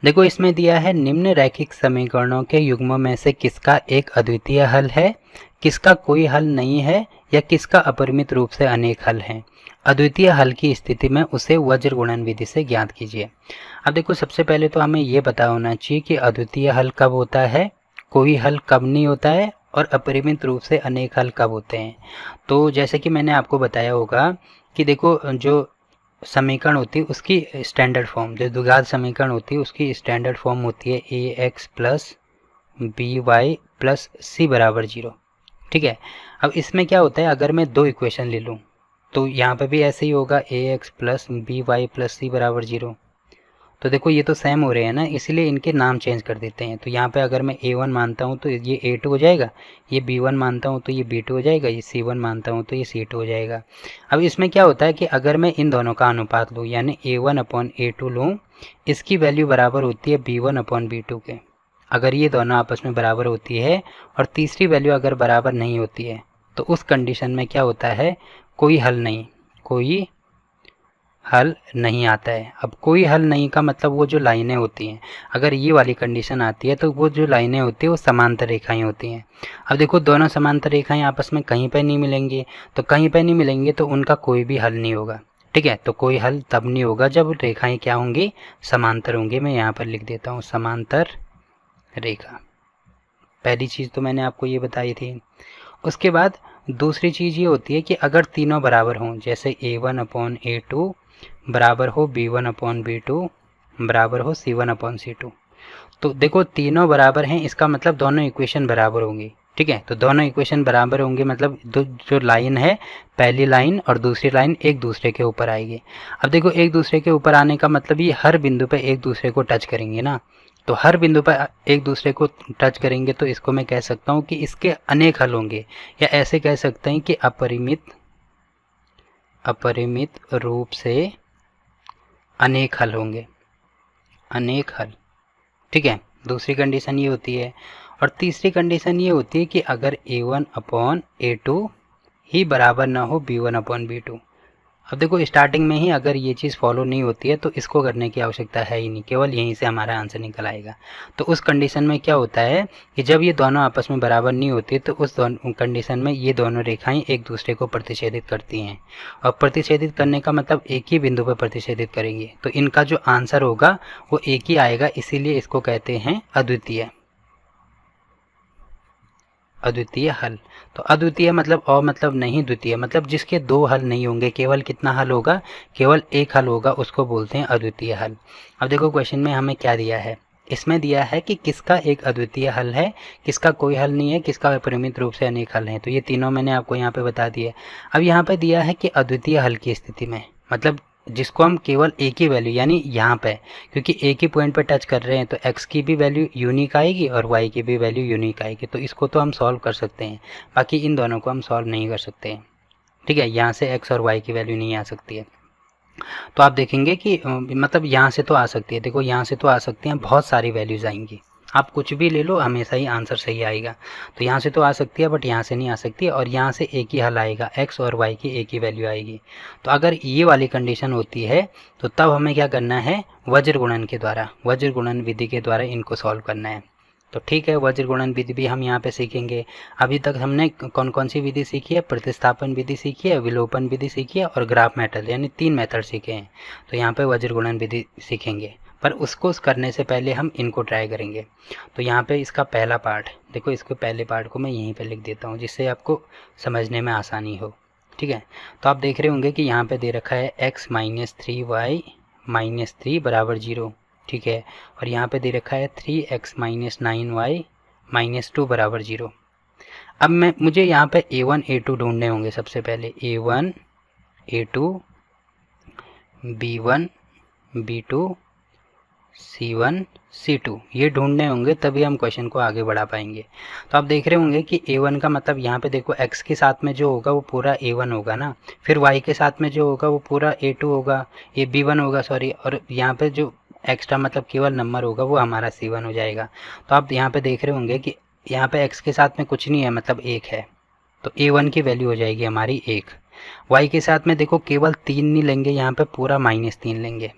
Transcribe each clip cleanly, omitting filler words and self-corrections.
देखो इसमें दिया है निम्न रैखिक समीकरणों के युग्मों में से किसका एक अद्वितीय हल है, किसका कोई हल नहीं है या किसका अपरिमित रूप से अनेक हल हैं। अद्वितीय हल की स्थिति में उसे वज्र गुणन विधि से ज्ञात कीजिए। अब देखो सबसे पहले तो हमें ये पता होना चाहिए कि अद्वितीय हल कब होता है, कोई हल कब नहीं होता है और अपरिमित रूप से अनेक हल कब होते हैं। तो जैसे कि मैंने आपको बताया होगा कि देखो जो समीकरण होती है उसकी स्टैंडर्ड फॉर्म, जो द्विघात समीकरण होती है उसकी स्टैंडर्ड फॉर्म होती है a x plus b y plus c बराबर 0। ठीक है, अब इसमें क्या होता है, अगर मैं दो इक्वेशन ले लूँ तो यहाँ पे भी ऐसे ही होगा a x plus b y plus c बराबर 0। तो देखो ये तो सेम हो रहे हैं ना, इसलिए इनके नाम चेंज कर देते हैं। तो यहाँ पे अगर मैं A1 मानता हूँ तो ये A2 हो जाएगा, ये B1 मानता हूँ तो ये B2 हो जाएगा, ये C1 मानता हूँ तो ये C2 हो जाएगा। अब इसमें क्या होता है कि अगर मैं इन दोनों का अनुपात लूँ यानी A1 अपॉन A2 लूँ, इसकी वैल्यू बराबर होती है B1 अपॉन B2 के। अगर ये दोनों आपस में बराबर होती है और तीसरी वैल्यू अगर बराबर नहीं होती है तो उस कंडीशन में क्या होता है, कोई हल नहीं, कोई हल नहीं आता है। अब कोई हल नहीं का मतलब वो जो लाइनें होती हैं, अगर ये वाली कंडीशन आती है तो वो जो लाइनें होती है वो समांतर रेखाएं होती हैं। अब देखो दोनों समांतर रेखाएं आपस में कहीं पर नहीं मिलेंगी, तो कहीं पर नहीं मिलेंगे तो उनका कोई भी हल नहीं होगा। ठीक है, तो कोई हल तब नहीं होगा जब रेखाएं क्या होंगी, समांतर होंगी। मैं यहाँ पर लिख देता हूँ समांतर रेखा। पहली चीज़ तो मैंने आपको ये बताई थी। उसके बाद दूसरी चीज़ ये होती है कि अगर तीनों बराबर हों, जैसे A1 अपॉन A2 बराबर हो B1 अपॉन B2 बराबर हो C1 अपॉन C2, तो देखो तीनों बराबर हैं, इसका मतलब दोनों इक्वेशन बराबर होंगी। ठीक है, तो दोनों इक्वेशन बराबर होंगे मतलब जो लाइन है, पहली लाइन और दूसरी लाइन एक दूसरे के ऊपर आएगी। अब देखो एक दूसरे के ऊपर आने का मतलब ये हर बिंदु पे एक दूसरे को टच करेंगे ना, तो हर बिंदु पर एक दूसरे को टच करेंगे तो इसको मैं कह सकता हूँ कि इसके अनेक हल होंगे, या ऐसे कह सकते हैं कि अपरिमित रूप से अनेक हल होंगे, अनेक हल। ठीक है, दूसरी कंडीशन ये होती है। और तीसरी कंडीशन ये होती है कि अगर A1 अपॉन A2 ही बराबर ना हो B1 अपॉन B2। अब देखो स्टार्टिंग में ही अगर ये चीज़ फॉलो नहीं होती है तो इसको करने की आवश्यकता है ही नहीं, केवल यहीं से हमारा आंसर निकल आएगा। तो उस कंडीशन में क्या होता है कि जब ये दोनों आपस में बराबर नहीं होती तो उस कंडीशन में ये दोनों रेखाएं एक दूसरे को प्रतिच्छेदित करती हैं, और प्रतिच्छेदित करने का मतलब एक ही बिंदु पर प्रतिच्छेदित करेंगे, तो इनका जो आंसर होगा वो एक ही आएगा, इसीलिए इसको कहते हैं अद्वितीय, अद्वितीय हल। तो अद्वितीय मतलब और मतलब नहीं, द्वितीय मतलब जिसके दो हल नहीं होंगे, केवल कितना हल होगा, केवल एक हल होगा, उसको बोलते हैं अद्वितीय हल। अब देखो क्वेश्चन में हमें क्या दिया है, इसमें दिया है कि किसका एक अद्वितीय हल है, किसका कोई हल नहीं है, किसका अपरिमित रूप से अनेक हल है। तो ये तीनों मैंने आपको यहाँ पे बता दिए। अब यहाँ पे दिया है कि अद्वितीय हल की स्थिति में मतलब जिसको हम केवल एक ही वैल्यू, यानी यहाँ पे क्योंकि एक ही पॉइंट पे टच कर रहे हैं तो x की भी वैल्यू यूनिक आएगी और y की भी वैल्यू यूनिक आएगी, तो इसको तो हम सॉल्व कर सकते हैं, बाकी इन दोनों को हम सॉल्व नहीं कर सकते हैं। ठीक है, यहाँ से x और y की वैल्यू नहीं आ सकती है। तो आप देखेंगे कि मतलब यहाँ से तो आ सकती है, देखो यहाँ से तो आ सकती हैं, बहुत सारी वैल्यूज़ आएंगी, आप कुछ भी ले लो हमेशा ही आंसर सही आएगा। तो यहाँ से तो आ सकती है बट यहाँ से नहीं आ सकती, और यहाँ से एक ही हल आएगा, x और y की एक ही वैल्यू आएगी। तो अगर ये वाली कंडीशन होती है तो तब हमें क्या करना है, वज्र गुणन के द्वारा, वज्र गुणन विधि के द्वारा इनको सॉल्व करना है। तो ठीक है, वज्र गुणन विधि भी हम यहाँ पे सीखेंगे। अभी तक हमने कौन कौन सी विधि सीखी है, प्रतिस्थापन विधि सीखी है, विलोपन विधि सीखी है और ग्राफ मेथड, यानी 3 मेथड सीखे हैं। तो यहाँ पे वज्र गुणन विधि सीखेंगे, पर उसको करने से पहले हम इनको ट्राई करेंगे। तो यहाँ पे इसका पहला पार्ट देखो, इसको पहले पार्ट को मैं यहीं पे लिख देता हूँ जिससे आपको समझने में आसानी हो। ठीक है, तो आप देख रहे होंगे कि यहाँ पे दे रखा है x माइनस 3y माइनस 3 बराबर 0। ठीक है, और यहाँ पे दे रखा है 3x माइनस 9y माइनस 2 बराबर 0। अब मुझे यहाँ पे a1 a2 ढूंढने होंगे। सबसे पहले a1 a2 b1 b2 C1 C2 ये ढूंढने होंगे, तभी हम क्वेश्चन को आगे बढ़ा पाएंगे। तो आप देख रहे होंगे कि A1 का मतलब यहाँ पे देखो x के साथ में जो होगा वो पूरा A1 होगा ना, फिर y के साथ में जो होगा वो पूरा A2 होगा, ये B1 होगा सॉरी, और यहाँ पे जो एक्स्ट्रा मतलब केवल नंबर होगा वो हमारा C1 हो जाएगा। तो आप यहाँ पे देख रहे होंगे कि यहाँ पे x के साथ में कुछ नहीं है मतलब 1 है, तो A1 की वैल्यू हो जाएगी हमारी 1। y के साथ में देखो केवल 3 नहीं लेंगे, यहाँ पे पूरा -3 लेंगे,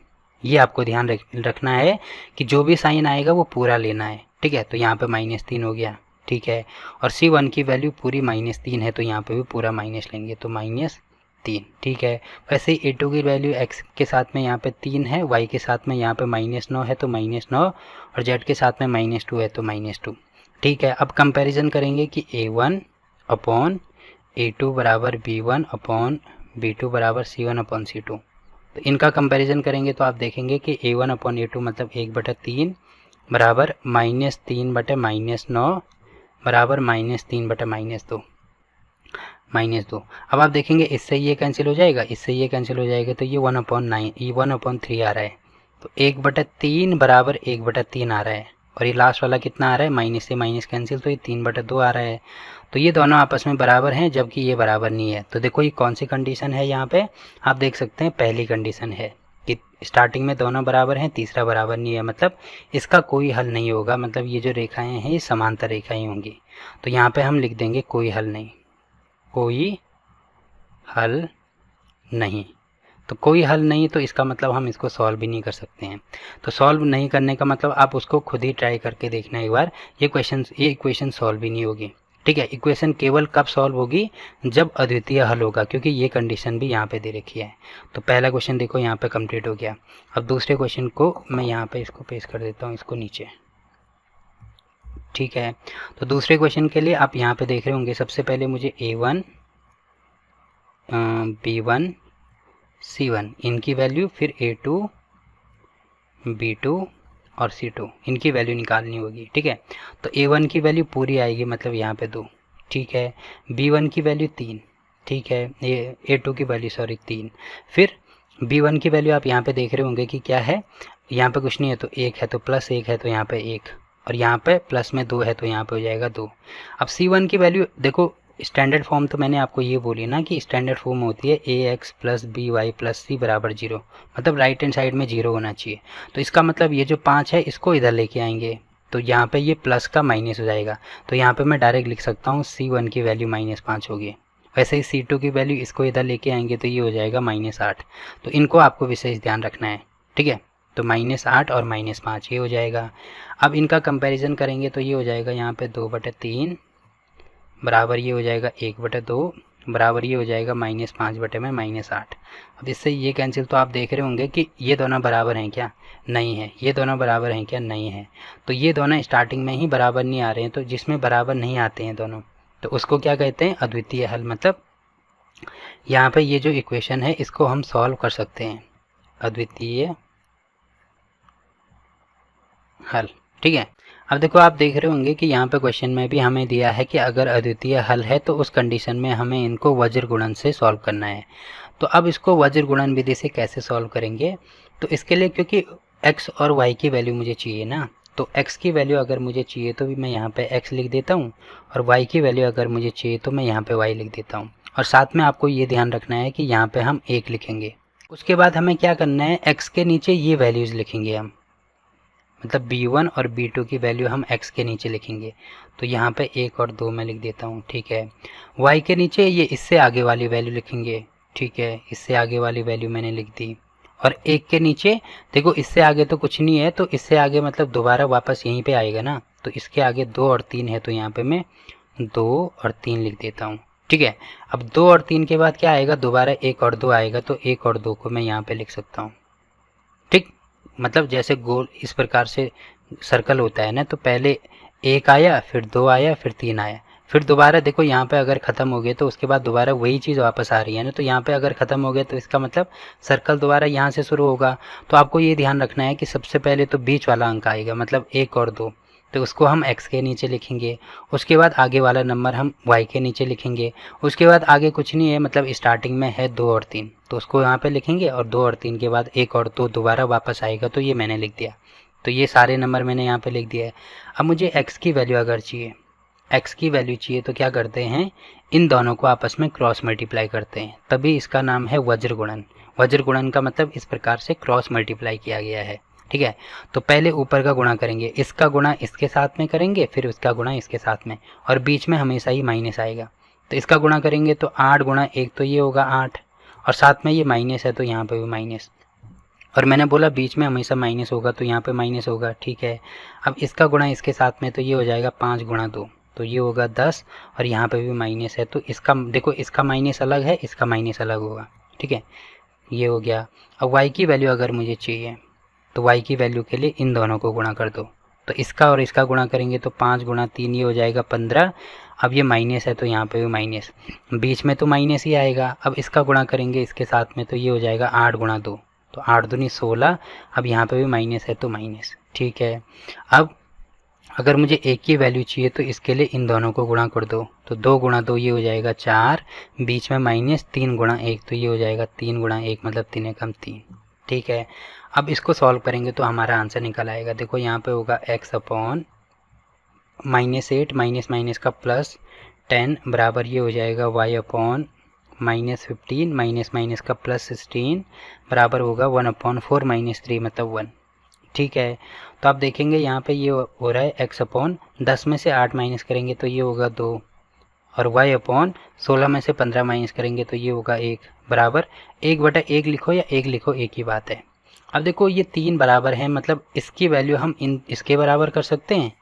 ये आपको ध्यान रखना है कि जो भी साइन आएगा वो पूरा लेना है, ठीक है। तो यहाँ पे -3 हो गया, ठीक है। और C1 की वैल्यू पूरी -3 है, तो यहाँ पे भी पूरा माइनस लेंगे, तो -3, ठीक है। वैसे ही A2 की वैल्यू x के साथ में यहाँ पे 3 है, y के साथ में यहाँ पे -9 है तो -9, और z के साथ में -2 है तो -2, ठीक है। अब कंपैरिजन करेंगे कि A1 अपॉन A2 बराबर B1 अपॉन B2 बराबर C1 अपॉन C2। तो इनका कंपैरिजन करेंगे तो आप देखेंगे कि A1 अपॉन A2 मतलब 1/3 बराबर -3/-9 बराबर -3/-2, -2। अब आप देखेंगे इससे ये कैंसिल हो जाएगा, इससे ये कैंसिल हो जाएगा, तो ये 1/9, ये 1/3 आ रहा है, तो 1/3 बराबर 1/3 आ रहा है। और ये लास्ट वाला कितना आ रहा है, माइनस से माइनस कैंसिल, तो ये 3/2 आ रहा है। तो ये दोनों आपस में बराबर हैं, जबकि ये बराबर नहीं है। तो देखो ये कौन सी कंडीशन है, यहाँ पे आप देख सकते हैं पहली कंडीशन है कि स्टार्टिंग में दोनों बराबर हैं, तीसरा बराबर नहीं है, मतलब इसका कोई हल नहीं होगा, मतलब ये जो रेखाएं हैं ये समांतर रेखाएं होंगी। तो यहाँ पे हम लिख देंगे कोई हल नहीं, कोई हल नहीं। तो कोई हल नहीं, तो इसका मतलब हम इसको सॉल्व भी नहीं कर सकते हैं। तो सॉल्व नहीं करने का मतलब आप उसको खुद ही ट्राई करके देखना एक बार, ये इक्वेशन सॉल्व भी नहीं होगी, ठीक है। इक्वेशन केवल कब सॉल्व होगी, जब अद्वितीय हल होगा, क्योंकि ये कंडीशन भी यहाँ पे दे रखी है। तो पहला क्वेश्चन देखो यहाँ पे कंप्लीट हो गया। अब दूसरे क्वेश्चन को मैं यहाँ पे इसको पेस्ट कर देता हूँ, इसको नीचे, ठीक है। तो दूसरे क्वेश्चन के लिए आप यहाँ पे देख रहे होंगे, सबसे पहले मुझे A1 B1 C1 इनकी वैल्यू, फिर A2 B2 और C2 इनकी वैल्यू निकालनी होगी, ठीक है। तो A1 की वैल्यू पूरी आएगी, मतलब यहाँ पे 2, ठीक है। B1 की वैल्यू 3, ठीक है। ये A2 की वैल्यू 3, फिर B1 की वैल्यू आप यहाँ पे देख रहे होंगे कि क्या है, यहाँ पे कुछ नहीं है तो 1 है, तो +1 है तो यहाँ पे 1, और यहाँ पे प्लस में 2 है तो यहाँ पे हो जाएगा 2। अब C1 की वैल्यू देखो, स्टैंडर्ड फॉर्म तो मैंने आपको ये बोली ना कि स्टैंडर्ड फॉर्म होती है ax + by + c बराबर 0, मतलब राइट हैंड साइड में 0 होना चाहिए। तो इसका मतलब ये जो 5 है इसको इधर लेके आएंगे, तो यहाँ पे ये प्लस का माइनस हो जाएगा, तो यहाँ पे मैं डायरेक्ट लिख सकता हूँ C1 की वैल्यू -5 होगी। वैसे ही C2 की वैल्यू इसको इधर लेके आएंगे तो ये हो जाएगा -8। तो इनको आपको विशेष ध्यान रखना है, ठीक है। तो -8 और -5 ये हो जाएगा। अब इनका कंपैरिजन करेंगे तो ये हो जाएगा यहाँ पे 2/3 बराबर ये हो जाएगा 1/2 बराबर ये हो जाएगा -5/-8। अब इससे ये कैंसिल, तो आप देख रहे होंगे कि ये दोनों बराबर हैं क्या, नहीं है। ये दोनों बराबर हैं क्या, नहीं है। तो ये दोनों स्टार्टिंग में ही बराबर नहीं आ रहे हैं, तो जिसमें बराबर नहीं आते हैं दोनों, तो उसको क्या कहते हैं, अद्वितीय हल। मतलब यहाँ पे ये जो इक्वेशन है इसको हम सॉल्व कर सकते हैं, अद्वितीय हल, ठीक है। अब देखो आप देख रहे होंगे कि यहाँ पे क्वेश्चन में भी हमें दिया है कि अगर अद्वितीय हल है तो उस कंडीशन में हमें इनको वज्र गुणन से सॉल्व करना है। तो अब इसको वज्र गुणन विधि से कैसे सॉल्व करेंगे, तो इसके लिए क्योंकि x और y की वैल्यू मुझे चाहिए ना, तो x की वैल्यू अगर मुझे चाहिए तो भी मैं यहाँ पे x लिख देता हूँ, और y की वैल्यू अगर मुझे चाहिए तो मैं यहाँ पे y लिख देता हूँ। और साथ में आपको ये ध्यान रखना है कि यहाँ पे हम 1 लिखेंगे। उसके बाद हमें क्या करना है, x के नीचे ये वैल्यूज़ लिखेंगे हम, मतलब B1 और B2 की वैल्यू हम x के नीचे लिखेंगे। तो यहाँ पे 1 और 2 मैं लिख देता हूँ, ठीक है। y के नीचे ये इससे आगे वाली वैल्यू लिखेंगे, ठीक है। इससे आगे वाली वैल्यू मैंने लिख दी। और 1 के नीचे देखो, इससे आगे तो कुछ नहीं है, तो इससे आगे मतलब दोबारा वापस यहीं पे आएगा ना, तो इसके आगे 2 और 3 है, तो यहाँ पे मैं 2 और 3 लिख देता हूँ, ठीक है। अब 2 और 3 के बाद क्या आएगा, दोबारा 1 और 2 आएगा, तो 1 और 2 को मैं यहाँ पे लिख सकता हूँ, ठीक। मतलब जैसे गोल इस प्रकार से सर्कल होता है ना, तो पहले 1 आया, फिर 2 आया, फिर 3 आया, फिर दोबारा देखो यहाँ पे अगर ख़त्म हो गए तो उसके बाद दोबारा वही चीज़ वापस आ रही है ना, तो यहाँ पे अगर ख़त्म हो गया तो इसका मतलब सर्कल दोबारा यहाँ से शुरू होगा। तो आपको ये ध्यान रखना है कि सबसे पहले तो बीच वाला अंक आएगा, मतलब 1 और 2, तो उसको हम x के नीचे लिखेंगे। उसके बाद आगे वाला नंबर हम y के नीचे लिखेंगे। उसके बाद आगे कुछ नहीं है, मतलब स्टार्टिंग में है 2 और 3, तो उसको यहाँ पे लिखेंगे, और 2 और 3 के बाद 1 और 2 दोबारा वापस आएगा, तो ये मैंने लिख दिया। तो ये सारे नंबर मैंने यहाँ पे लिख दिया है। अब मुझे x की वैल्यू अगर चाहिए, x की वैल्यू चाहिए तो क्या करते हैं, इन दोनों को आपस में क्रॉस मल्टीप्लाई करते हैं, तभी इसका नाम है वज्र गुणन। वज्र गुणन का मतलब इस प्रकार से क्रॉस मल्टीप्लाई किया गया है, ठीक है। तो पहले ऊपर का गुणा करेंगे, इसका गुणा इसके साथ में करेंगे, फिर उसका गुणा इसके साथ में, और बीच में हमेशा ही माइनस आएगा। तो इसका गुणा करेंगे तो 8 गुणा 1 तो ये होगा 8, और साथ में ये माइनस है तो यहाँ पे भी माइनस, और मैंने बोला बीच में हमेशा माइनस होगा तो यहाँ पे माइनस होगा, ठीक है। अब इसका गुणा इसके साथ में तो ये हो जाएगा 5 गुणा 2, तो ये होगा 10, और यहाँ पे भी माइनस है तो इसका देखो इसका माइनस अलग है, इसका माइनस अलग होगा, ठीक है। ये हो गया। अब y की वैल्यू अगर मुझे चाहिए तो y की वैल्यू के लिए इन दोनों को गुणा कर दो, तो इसका और इसका गुणा करेंगे तो 5 गुणा 3 ये हो जाएगा 15। अब ये माइनस है तो यहाँ पे भी माइनस, बीच में तो माइनस ही आएगा। अब इसका गुणा करेंगे इसके साथ में तो ये हो जाएगा 8 गुणा 2, तो 8 दूनी 16। अब यहाँ पे भी माइनस है तो माइनस, ठीक है। अब अगर मुझे एक की वैल्यू चाहिए तो इसके लिए इन दोनों को गुणा कर दो, तो 2 गुणा 2 ये हो जाएगा 4, बीच में माइनस 3 गुणा 1 तो ये हो जाएगा 3 गुणा 1 मतलब 3 एकम 3, ठीक है। अब इसको सॉल्व करेंगे तो हमारा आंसर निकल आएगा। देखो यहाँ पे होगा x अपॉन -8 माइनस माइनस का प्लस 10 बराबर ये हो जाएगा y अपॉन -15 माइनस माइनस का प्लस 16 बराबर होगा 1/4 -3 मतलब 1, ठीक है। तो आप देखेंगे यहाँ पे ये हो रहा है x अपॉन 10 में से 8 माइनस करेंगे तो ये होगा 2, और y अपॉन 16 में से 15 माइनस करेंगे तो ये होगा 1 बराबर 1/1 लिखो या 1 लिखो, एक ही बात है। अब देखो ये 3 बराबर है, मतलब इसकी वैल्यू हम इसके बराबर कर सकते हैं,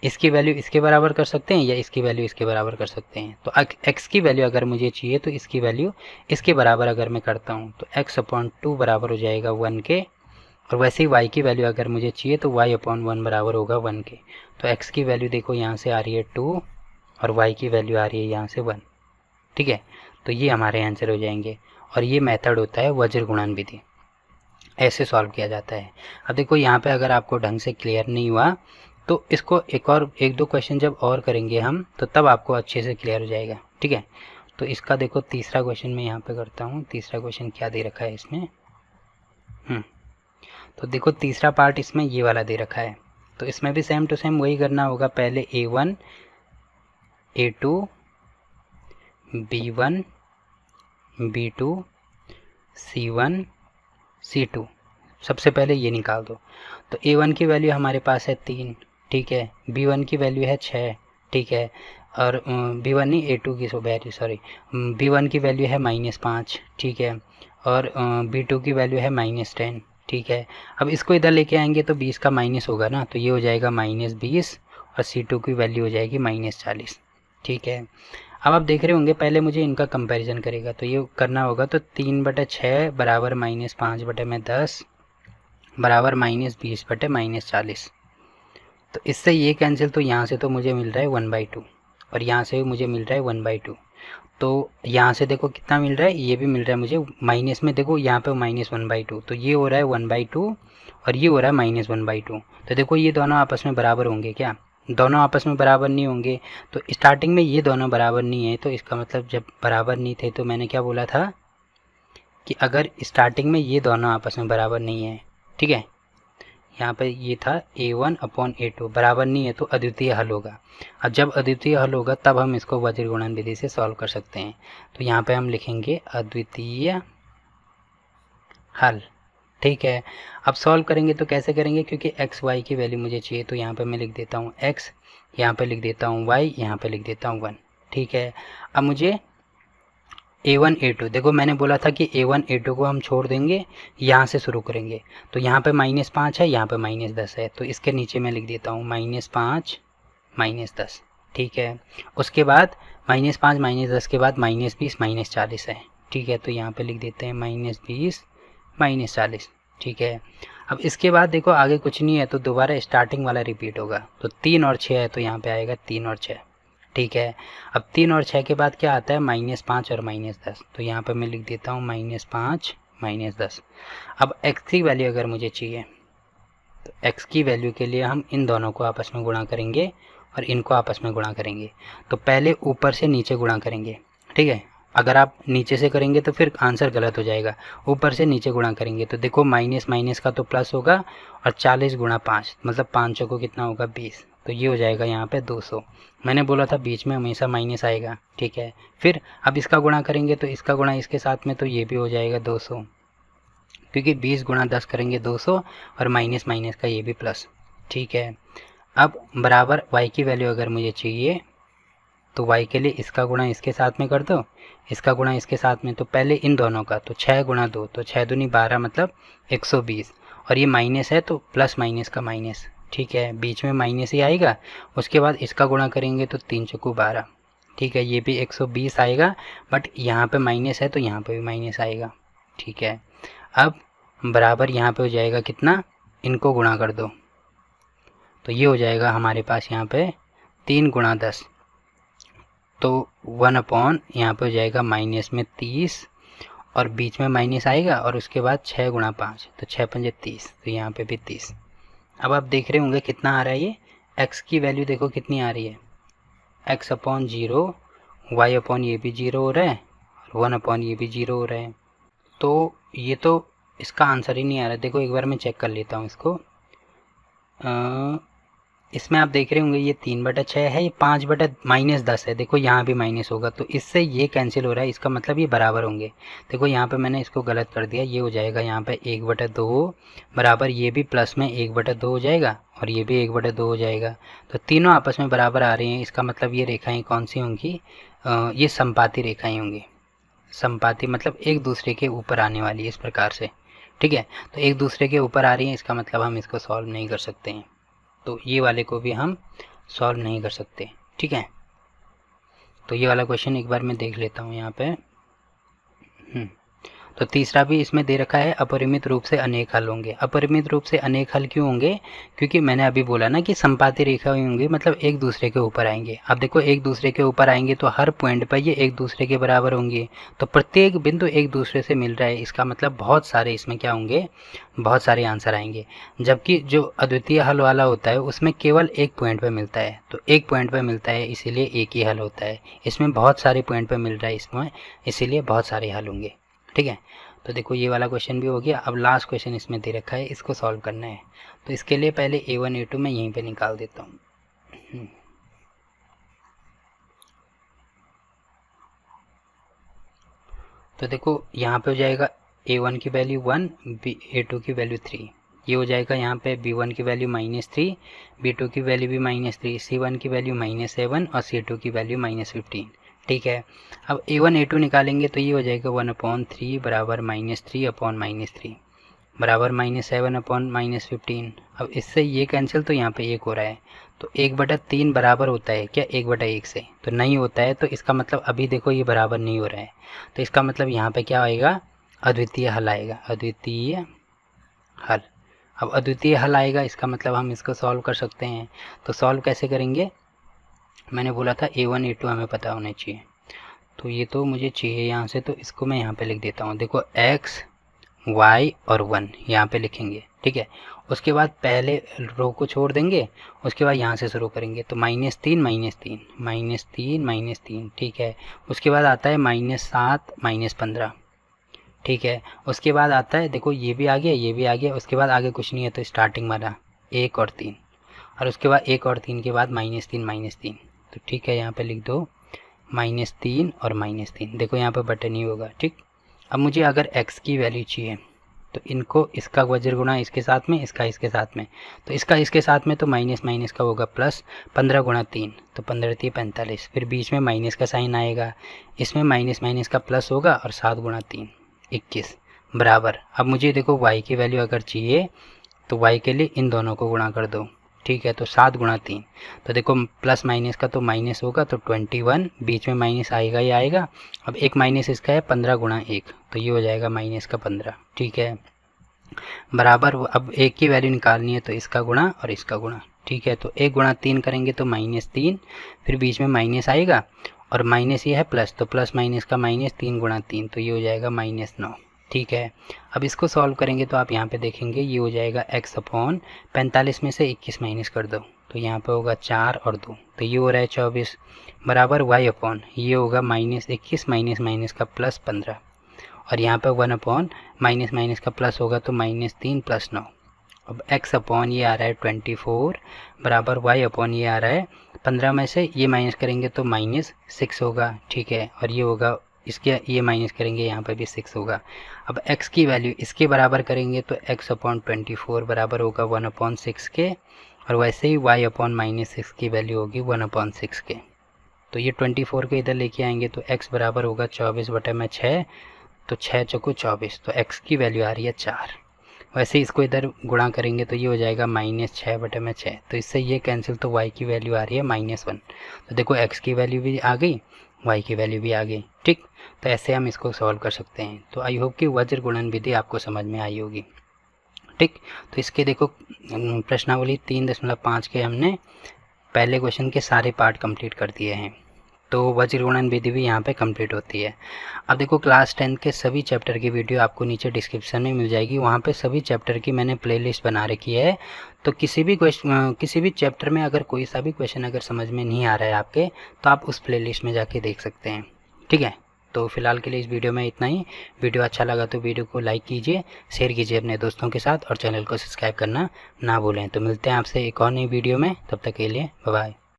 इसकी वैल्यू इसके बराबर कर सकते हैं, या इसकी वैल्यू इसके बराबर कर सकते हैं। तो x की वैल्यू अगर मुझे चाहिए तो इसकी वैल्यू इसके बराबर अगर मैं करता हूँ तो x अपॉन 2 बराबर हो जाएगा 1 के, और वैसे ही y की वैल्यू अगर मुझे चाहिए तो y अपॉन 1 बराबर होगा 1 के। तो x की वैल्यू देखो यहाँ से आ रही है 2 और y की वैल्यू आ रही है यहाँ से 1, ठीक है। तो ये हमारे आंसर हो जाएंगे, और ये मेथड होता है वज्र गुणन विधि, ऐसे सॉल्व किया जाता है। अब देखो यहाँ पे अगर आपको ढंग से क्लियर नहीं हुआ तो इसको एक दो क्वेश्चन जब और करेंगे हम तो तब आपको अच्छे से क्लियर हो जाएगा, ठीक है। तो इसका देखो तीसरा क्वेश्चन मैं यहाँ पे करता हूँ। तीसरा क्वेश्चन क्या दे रखा है इसमें, तो देखो तीसरा पार्ट इसमें ये वाला दे रखा है, तो इसमें भी सेम टू सेम वही करना होगा। पहले A1 A2 B1 B2 C1 C2, सबसे पहले ये निकाल दो। तो A1 की वैल्यू हमारे पास है 3, ठीक है। B1 की वैल्यू है 6, ठीक है। और B1 नहीं A2 की सॉरी B1 की वैल्यू है -5, ठीक है। और B2 की वैल्यू है -10, ठीक है। अब इसको इधर लेके आएंगे तो 20 का माइनस होगा ना, तो ये हो जाएगा -20, और C2 की वैल्यू हो जाएगी -40, ठीक है। अब आप देख रहे होंगे पहले मुझे इनका कंपैरिजन करेगा तो ये करना होगा, तो 3/6 बराबर -5/10 बराबर -20/-40। तो इससे ये कैंसिल, तो यहाँ से तो मुझे मिल रहा है 1/2, और यहाँ से भी मुझे मिल रहा है 1/2। तो यहाँ से देखो कितना मिल रहा है, ये भी मिल रहा है मुझे माइनस में, देखो यहाँ पे -1/2, तो ये हो रहा है 1/2 और ये हो रहा है -1/2। तो देखो ये दोनों आपस में बराबर होंगे क्या, दोनों आपस में बराबर नहीं होंगे। तो स्टार्टिंग में ये दोनों बराबर नहीं है, तो इसका मतलब जब बराबर नहीं थे तो मैंने क्या बोला था कि अगर स्टार्टिंग में ये दोनों आपस में बराबर नहीं है, ठीक है, यहाँ पे ये था A1 अपॉन A2 बराबर नहीं है तो अद्वितीय हल होगा। अब जब अद्वितीय हल होगा तब हम इसको वज्र गुणन विधि से सॉल्व कर सकते हैं। तो यहाँ पे हम लिखेंगे अद्वितीय हल, ठीक है। अब सॉल्व करेंगे तो कैसे करेंगे, क्योंकि x y की वैल्यू मुझे चाहिए, तो यहाँ पे मैं लिख देता हूँ x, यहाँ पे लिख देता हूँ y, यहाँ पे लिख देता हूँ 1, ठीक है। अब मुझे A1 A2, देखो मैंने बोला था कि A1 A2 को हम छोड़ देंगे, यहाँ से शुरू करेंगे। तो यहाँ पे -5 है, यहाँ पे -10 है, तो इसके नीचे मैं लिख देता हूँ -5 -10, ठीक है। उसके बाद -5 -10 के बाद -20 -40 है, ठीक है। तो यहाँ पे लिख देते हैं -20 -40, ठीक है। अब इसके बाद देखो आगे कुछ नहीं है तो दोबारा स्टार्टिंग वाला रिपीट होगा। तो 3 और 6 है तो यहाँ पे आएगा 3 और 6, ठीक है। अब 3 और 6 के बाद क्या आता है -5 और -10, तो यहाँ पे मैं लिख देता हूँ -5 -10। अब x की वैल्यू अगर मुझे चाहिए तो x की वैल्यू के लिए हम इन दोनों को आपस में गुणा करेंगे और इनको आपस में गुणा करेंगे। तो पहले ऊपर से नीचे गुणा करेंगे, ठीक है। अगर आप नीचे से करेंगे तो फिर आंसर गलत हो जाएगा, ऊपर से नीचे गुणा करेंगे। तो देखो माइनस माइनस का तो प्लस होगा, और 40 गुणा 5 मतलब 5 को कितना होगा 20, तो ये हो जाएगा यहाँ पे 200। मैंने बोला था बीच में हमेशा माइनस आएगा, ठीक है। फिर अब इसका गुणा करेंगे तो इसका गुणा इसके साथ में, तो ये भी हो जाएगा 200, क्योंकि 20 गुणा 10 करेंगे 200, और माइनस माइनस का ये भी प्लस, ठीक है। अब बराबर y की वैल्यू अगर मुझे चाहिए तो y के लिए इसका गुणा इसके साथ में कर दो, इसका गुणा इसके साथ में, तो पहले इन दोनों का, तो 6 गुणा 2 तो 6 दूनी 12 मतलब 120, और ये माइनस है तो प्लस माइनस का माइनस, ठीक है, बीच में माइनस ही आएगा। उसके बाद इसका गुणा करेंगे तो 3 चौको 12, ठीक है, ये भी 120 आएगा, बट यहाँ पे माइनस है तो यहाँ पे भी माइनस आएगा, ठीक है। अब बराबर यहाँ पे हो जाएगा कितना, इनको गुणा कर दो, तो ये हो जाएगा हमारे पास यहाँ पे 3 गुणा 10, तो 1 अपॉन यहाँ पे हो जाएगा माइनस में 30, और बीच में माइनस आएगा, और उसके बाद 6 गुणा 5 तो 6 पंजे 30, तो यहाँ पे भी 30। अब आप देख रहे होंगे कितना आ रहा है, ये x की वैल्यू देखो कितनी आ रही है, x अपॉन 0, y अपॉन ये भी 0 हो रहा है, और 1 अपॉन ये भी 0 हो रहा है। तो ये तो इसका आंसर ही नहीं आ रहा। देखो एक बार मैं चेक कर लेता हूँ इसको। इसमें आप देख रहे होंगे ये 3/6 है, ये 5/-10 है। देखो यहाँ भी माइनस होगा, तो इससे ये कैंसिल हो रहा है, इसका मतलब ये बराबर होंगे। देखो यहाँ पे मैंने इसको गलत कर दिया, ये हो जाएगा यहाँ पे 1/2 बराबर, ये भी प्लस में 1/2 हो जाएगा, और ये भी 1/2 हो जाएगा। तो तीनों आपस में बराबर आ रही हैं, इसका मतलब ये रेखाएं कौन सी होंगी, ये समपाती रेखाएं होंगी। समपाती मतलब एक दूसरे के ऊपर आने वाली है, इस प्रकार से, ठीक है। तो एक दूसरे के ऊपर आ रही है, इसका मतलब हम इसको सॉल्व नहीं कर सकते हैं, तो ये वाले को भी हम सॉल्व नहीं कर सकते, ठीक है। तो ये वाला क्वेश्चन एक बार मैं देख लेता हूँ यहाँ पे। तो तीसरा भी इसमें दे रखा है, अपरिमित रूप से अनेक हल होंगे। अपरिमित रूप से अनेक हल क्यों होंगे, क्योंकि मैंने अभी बोला ना कि समपाती रेखा होंगी, मतलब एक दूसरे के ऊपर आएंगे। अब देखो एक दूसरे के ऊपर आएंगे तो हर पॉइंट पर ये एक दूसरे के बराबर होंगे, तो प्रत्येक बिंदु एक दूसरे से मिल रहा है, इसका मतलब बहुत सारे इसमें क्या होंगे, बहुत सारे आंसर आएंगे। जबकि जो अद्वितीय हल वाला होता है उसमें केवल एक पॉइंट पर मिलता है, तो एक पॉइंट पर मिलता है इसीलिए एक ही हल होता है। इसमें बहुत सारे पॉइंट पर मिल रहा है इसमें, इसीलिए बहुत सारे हल होंगे, ठीक है। तो देखो ये वाला क्वेश्चन भी हो गया। अब लास्ट क्वेश्चन इसमें दे रखा है, इसको सॉल्व करना है। तो इसके लिए पहले A1 A2 मैं यहीं पे निकाल देता हूँ। तो देखो यहाँ पे हो जाएगा A1 की वैल्यू 1, A2 की वैल्यू 3, ये हो जाएगा यहाँ पे B1 की वैल्यू -3, B2 की वैल्यू भी -3, C1 की वैल्यू -7 और C2 की वैल्यू -15, ठीक है। अब A1 A2 निकालेंगे तो ये हो जाएगा 1/3 बराबर -3 अपॉन -3 बराबर -7 अपॉन -15। अब इससे ये कैंसिल, तो यहाँ पे 1 हो रहा है, तो 1/3 बराबर होता है क्या 1/1 से, तो नहीं होता है। तो इसका मतलब अभी देखो ये बराबर नहीं हो रहा है, तो इसका मतलब यहाँ पे क्या आएगा, अद्वितीय हल आएगा, अद्वितीय हल। अब अद्वितीय हल आएगा, इसका मतलब हम इसको सॉल्व कर सकते हैं। तो सॉल्व कैसे करेंगे, मैंने बोला था A1 A2 हमें पता होने चाहिए, तो ये तो मुझे चाहिए यहाँ से, तो इसको मैं यहाँ पे लिख देता हूँ। देखो x y और 1 यहाँ पे लिखेंगे, ठीक है। उसके बाद पहले रो को छोड़ देंगे, उसके बाद यहाँ से शुरू करेंगे, तो -3 -3 -3 -3, ठीक है। उसके बाद आता है -7 -15, ठीक है। उसके बाद आता है, देखो ये भी आ गया, ये भी आ गया, उसके बाद आगे कुछ नहीं है, तो स्टार्टिंग वाला 1 और 3, और उसके बाद 1 और 3 के बाद -3 -3, तो ठीक है, यहाँ पे लिख दो -3 और -3। देखो यहाँ पे बटन नहीं होगा, ठीक। अब मुझे अगर x की वैल्यू चाहिए, तो इनको इसका वज्र गुणा इसके साथ में, इसका इसके साथ में, तो इसका इसके साथ में तो माइनस माइनस का होगा प्लस, 15 गुणा 3 तो 15 45, फिर बीच में माइनस का साइन आएगा, इसमें माइनस माइनस का प्लस होगा, और 7 गुणा 3 21 बराबर। अब मुझे देखो y की वैल्यू अगर चाहिए, तो y के लिए इन दोनों को गुणा कर दो, ठीक है। तो 7 गुणा 3, तो देखो प्लस माइनस का तो माइनस होगा, तो 21, बीच में माइनस आएगा ही आएगा। अब एक माइनस इसका है 15 गुणा 1, तो ये हो जाएगा माइनस का 15, ठीक है, बराबर। अब एक की वैल्यू निकालनी है, तो इसका गुणा और इसका गुणा, ठीक है। तो 1 गुणा 3 करेंगे तो -3, फिर बीच में माइनस आएगा, और माइनस ये है प्लस, तो प्लस माइनस का माइनस, 3 गुणा 3 तो ये हो जाएगा -9, ठीक है। अब इसको सॉल्व करेंगे तो आप यहाँ पे देखेंगे ये हो जाएगा x अपॉन 45 में से 21 माइनस कर दो, तो यहाँ पे होगा 4 और 2, तो ये हो रहा है 24 बराबर y अपॉन ये होगा -21 माइनस माइनस का प्लस 15, और यहाँ पे 1 अपॉन माइनस माइनस का प्लस होगा तो -3 + 9। अब x अपॉन ये आ रहा है 24 बराबर y अपॉन ये आ रहा है 15 में से ये माइनस करेंगे तो -6 होगा, ठीक है। और ये होगा इसके ये माइनस करेंगे यहाँ पे भी 6 होगा। अब x की वैल्यू इसके बराबर करेंगे तो x अपॉन 24 बराबर होगा 1/6 के, और वैसे ही y अपॉन -6 की वैल्यू होगी 1/6 के। तो ये 24 को इधर लेके आएंगे तो x बराबर होगा 24/6, तो 6 चौको 24, तो x की वैल्यू आ रही है 4। वैसे इसको इधर गुणा करेंगे तो ये हो जाएगा -6/6, तो इससे ये कैंसिल, तो y की वैल्यू आ रही है -1। तो देखो x की वैल्यू भी आ गई, y की वैल्यू भी आ गई। ठीक, तो ऐसे हम इसको सॉल्व कर सकते हैं। तो आई होप कि वज्र गुणन विधि आपको समझ में आई होगी। ठीक, तो इसके देखो प्रश्नावली 3.5 के हमने पहले क्वेश्चन के सारे पार्ट कंप्लीट कर दिए हैं। तो वज्र गुणन विधि भी यहाँ पे कंप्लीट होती है। अब देखो क्लास 10 के सभी चैप्टर की वीडियो आपको नीचे डिस्क्रिप्शन में मिल जाएगी, वहाँ पे सभी चैप्टर की मैंने प्लेलिस्ट बना रखी है। तो किसी भी चैप्टर में अगर कोई सा भी क्वेश्चन अगर समझ में नहीं आ रहा है आपके, तो आप उस प्लेलिस्ट में जाके देख सकते हैं। ठीक है, तो फिलहाल के लिए इस वीडियो में इतना ही। वीडियो अच्छा लगा तो वीडियो को लाइक कीजिए, शेयर कीजिए अपने दोस्तों के साथ और चैनल को सब्सक्राइब करना ना भूलें। तो मिलते हैं आपसे एक और नई वीडियो में, तब तक के लिए बाय बाय।